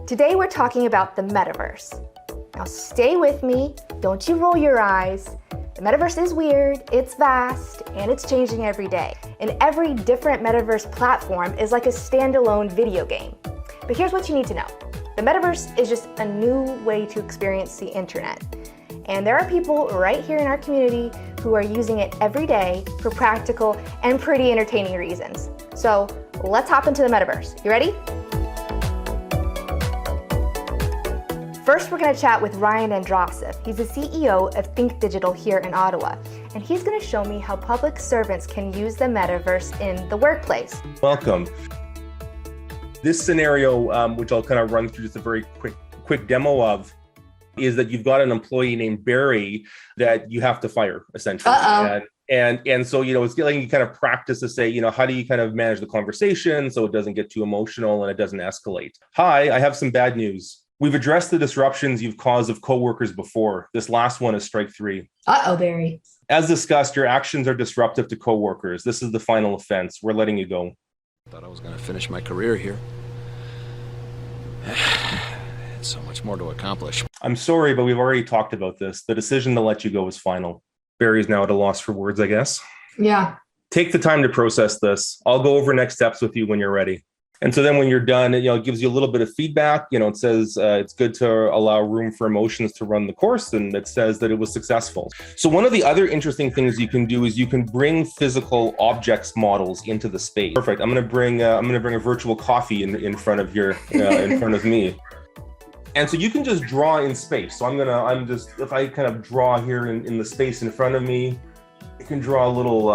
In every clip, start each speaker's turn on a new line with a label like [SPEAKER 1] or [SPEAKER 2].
[SPEAKER 1] Today we're talking about the Metaverse. Now stay with me, don't you roll your eyes. The Metaverse is weird, it's vast, and it's changing every day. And every different Metaverse platform is like a standalone video game. But here's what you need to know. The Metaverse is just a new way to experience the internet. And there are people right here in our community who are using it every day for practical and pretty entertaining reasons. So let's hop into the Metaverse. You ready? First, we're going to chat with Ryan Andrasov. He's the CEO of Think Digital here in Ottawa. And he's going to show me how public servants can use the Metaverse in the workplace.
[SPEAKER 2] Welcome. This scenario, which I'll kind of run through just a very quick demo of, is that you've got an employee named Barry that you have to fire, essentially. And so, it's getting you kind of practice to say, how do you kind of manage the conversation so it doesn't get too emotional and it doesn't escalate? Hi, I have some bad news. We've addressed the disruptions you've caused of coworkers before. This last one is strike 3.
[SPEAKER 3] Uh-oh, Barry.
[SPEAKER 2] As discussed, your actions are disruptive to coworkers. This is the final offense. We're letting you go.
[SPEAKER 4] Thought I was going to finish my career here. So much more to accomplish.
[SPEAKER 2] I'm sorry, but we've already talked about this. The decision to let you go is final. Barry's now at a loss for words, I guess.
[SPEAKER 3] Yeah.
[SPEAKER 2] Take the time to process this. I'll go over next steps with you when you're ready. And so then when you're done, it gives you a little bit of feedback. It says it's good to allow room for emotions to run the course, and it says that it was successful. So one of the other interesting things you can do is you can bring physical objects models into the space. Perfect. I'm going to bring a virtual coffee in front of in front of me. And so you can just draw in space. So if I kind of draw here in the space in front of me, I can draw a little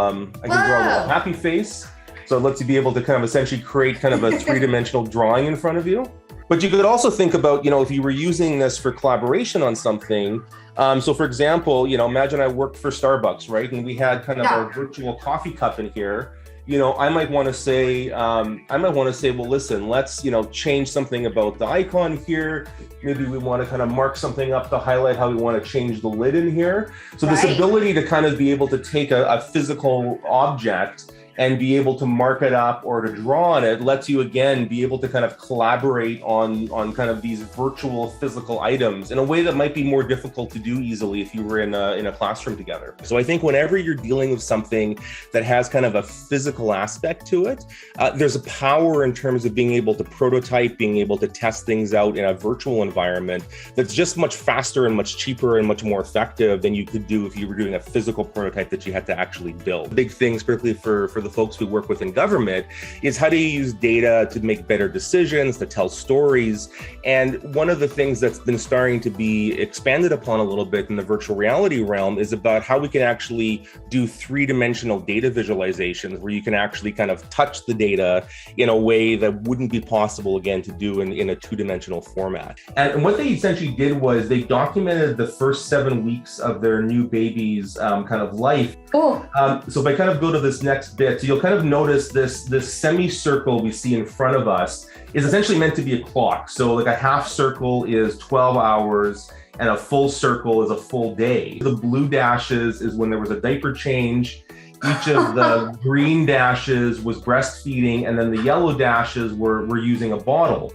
[SPEAKER 2] happy face. So it lets you be able to kind of essentially create kind of a three-dimensional drawing in front of you. But you could also think about, if you were using this for collaboration on something. So for example, imagine I worked for Starbucks, right? And we had kind of a virtual coffee cup in here. I might want to say, well, listen, let's, change something about the icon here. Maybe we want to kind of mark something up to highlight how we want to change the lid in here. So this ability to kind of be able to take a physical object and be able to mark it up or to draw on it lets you, again, be able to kind of collaborate on kind of these virtual physical items in a way that might be more difficult to do easily if you were in a classroom together. So I think whenever you're dealing with something that has kind of a physical aspect to it, there's a power in terms of being able to prototype, being able to test things out in a virtual environment that's just much faster and much cheaper and much more effective than you could do if you were doing a physical prototype that you had to actually build. Big things, particularly for the folks we work with in government, is how do you use data to make better decisions, to tell stories. And one of the things that's been starting to be expanded upon a little bit in the virtual reality realm is about how we can actually do three-dimensional data visualizations where you can actually kind of touch the data in a way that wouldn't be possible, again, to do in a two-dimensional format. And what they essentially did was they documented the first 7 weeks of their new baby's kind of life.
[SPEAKER 3] Cool.
[SPEAKER 2] So if I kind of go to this next bit, so you'll kind of notice this semicircle we see in front of us is essentially meant to be a clock. So like a half circle is 12 hours and a full circle is a full day. The blue dashes is when there was a diaper change. Each of the green dashes was breastfeeding, and then the yellow dashes were using a bottle.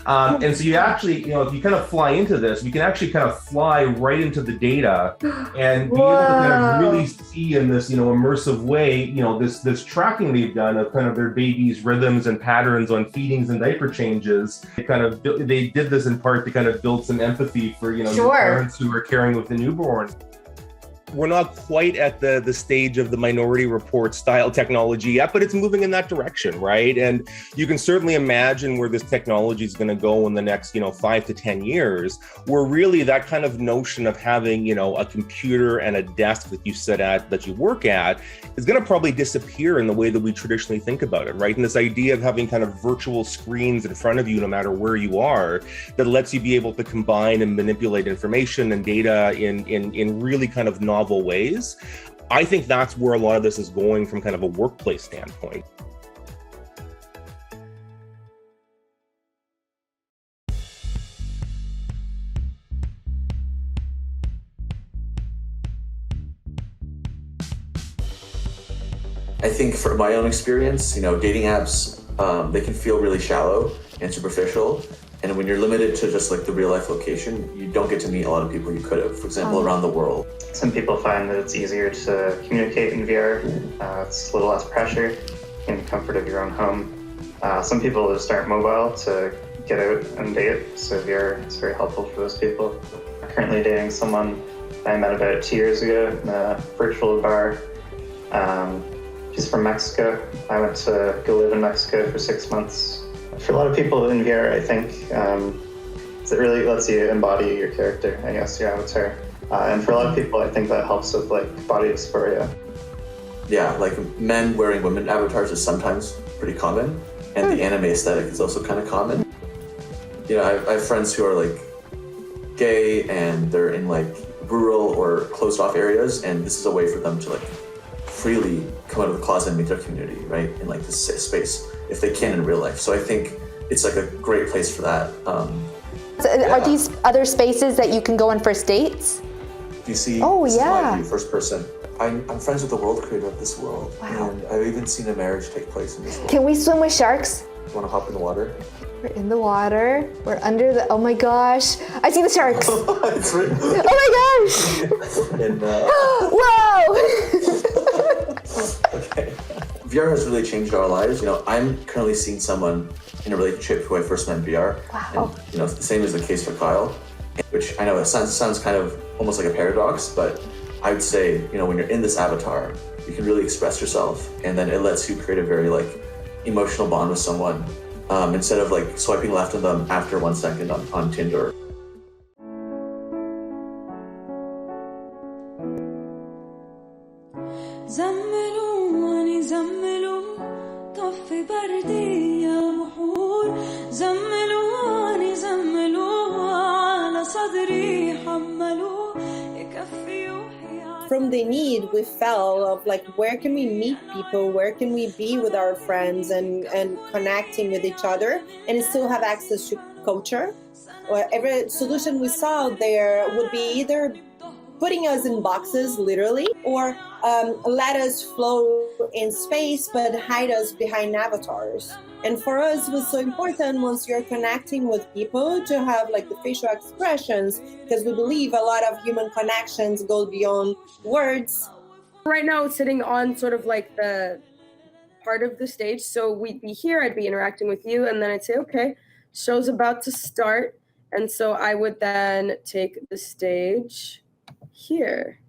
[SPEAKER 2] And so you actually, if you kind of fly into this, we can actually kind of fly right into the data and be able to kind of really see in this, immersive way, this tracking they've done of kind of their baby's rhythms and patterns on feedings and diaper changes. They did this in part to kind of build some empathy for, parents who are caring with the newborn. We're not quite at the stage of the Minority Report style technology yet, but it's moving in that direction, right? And you can certainly imagine where this technology is going to go in the next, 5 to 10 years, where really that kind of notion of having, a computer and a desk that you sit at, that you work at, is going to probably disappear in the way that we traditionally think about it, right? And this idea of having kind of virtual screens in front of you, no matter where you are, that lets you be able to combine and manipulate information and data in really kind of novel ways. I think that's where a lot of this is going from kind of a workplace standpoint.
[SPEAKER 5] I think from my own experience, dating apps, they can feel really shallow and superficial. And when you're limited to just like the real life location, you don't get to meet a lot of people you could have, for example, around the world.
[SPEAKER 3] Some people find that it's easier to communicate in VR. It's a little less pressure in the comfort of your own home. Some people just aren't mobile to get out and date, so VR is very helpful for those people. I'm currently dating someone I met about 2 years ago in a virtual bar. She's from Mexico. I went to go live in Mexico for 6 months. For a lot of people in VR, I think it really lets you embody your character, I guess, your avatar. And for a lot of people, I think that helps with like body dysphoria.
[SPEAKER 5] Yeah, like men wearing women avatars is sometimes pretty common, and the anime aesthetic is also kind of common. You know, I have friends who are like gay and they're in like rural or closed off areas, and this is a way for them to like freely come out of the closet and meet their community, right? In like this safe space, if they can in real life. So I think it's like a great place for that.
[SPEAKER 1] Are these other spaces that you can go on first dates?
[SPEAKER 5] Do you see?
[SPEAKER 1] Oh,
[SPEAKER 5] this
[SPEAKER 1] yeah.
[SPEAKER 5] is my view, first person. I'm friends with the world creator of this world.
[SPEAKER 1] Wow.
[SPEAKER 5] And I've even seen a marriage take place in this world.
[SPEAKER 1] Can we swim with sharks?
[SPEAKER 5] You want to hop in the water?
[SPEAKER 1] We're in the water. We're under the. Oh my gosh! I see the sharks.
[SPEAKER 5] It's right.
[SPEAKER 1] Oh my gosh!
[SPEAKER 5] And,
[SPEAKER 1] Whoa!
[SPEAKER 5] okay. VR has really changed our lives. You know, I'm currently seeing someone in a relationship who I first met in VR.
[SPEAKER 1] Wow.
[SPEAKER 5] And, you know, the same is the case for Kyle, which I know it sounds kind of almost like a paradox, but I would say, you know, when you're in this avatar, you can really express yourself, and then it lets you create a very like emotional bond with someone, instead of like swiping left on them after 1 second on Tinder.
[SPEAKER 6] زملوني زملوا طفي بردي يا بحور زملوني زملوا على صدري حملوا يكفي وحي.
[SPEAKER 7] From the need we felt of like, where can we meet people, where can we be with our friends and connecting with each other and still have access to culture. Or every solution we saw there would be either putting us in boxes literally, or let us flow in space but hide us behind avatars. And for us, it was so important once you're connecting with people to have like the facial expressions, because we believe a lot of human connections go beyond words.
[SPEAKER 8] Right now, sitting on sort of like the part of the stage. So we'd be here, I'd be interacting with you, and then I'd say, okay, show's about to start. And so I would then take the stage here.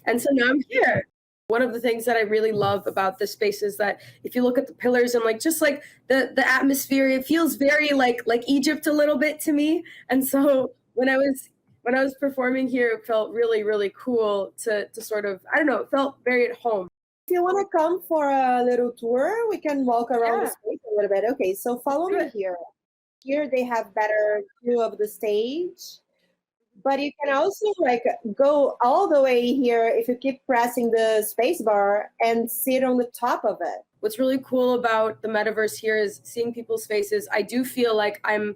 [SPEAKER 8] And so now I'm here. One of the things that I really love about this space is that if you look at the pillars and like just like the atmosphere, it feels very like Egypt a little bit to me. And so when I was performing here, it felt really, really cool to sort of, I don't know, it felt very at home.
[SPEAKER 7] If you want to come for a little tour, we can walk around the space a little bit. Okay, so follow me here. Here they have better view of the stage. But you can also like go all the way here if you keep pressing the space bar and sit on the top of it.
[SPEAKER 8] What's really cool about the metaverse here is seeing people's faces. I do feel like I'm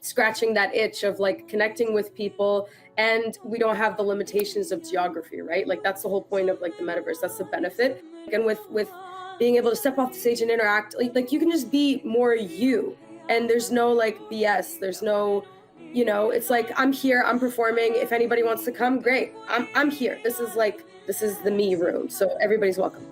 [SPEAKER 8] scratching that itch of like connecting with people, and we don't have the limitations of geography, right? Like that's the whole point of like the metaverse. That's the benefit. And with being able to step off the stage and interact, like you can just be more you, and there's no like BS. There's no, you know, it's like I'm here, I'm performing. If anybody wants to come, great. I'm here. This is the me room. So everybody's welcome.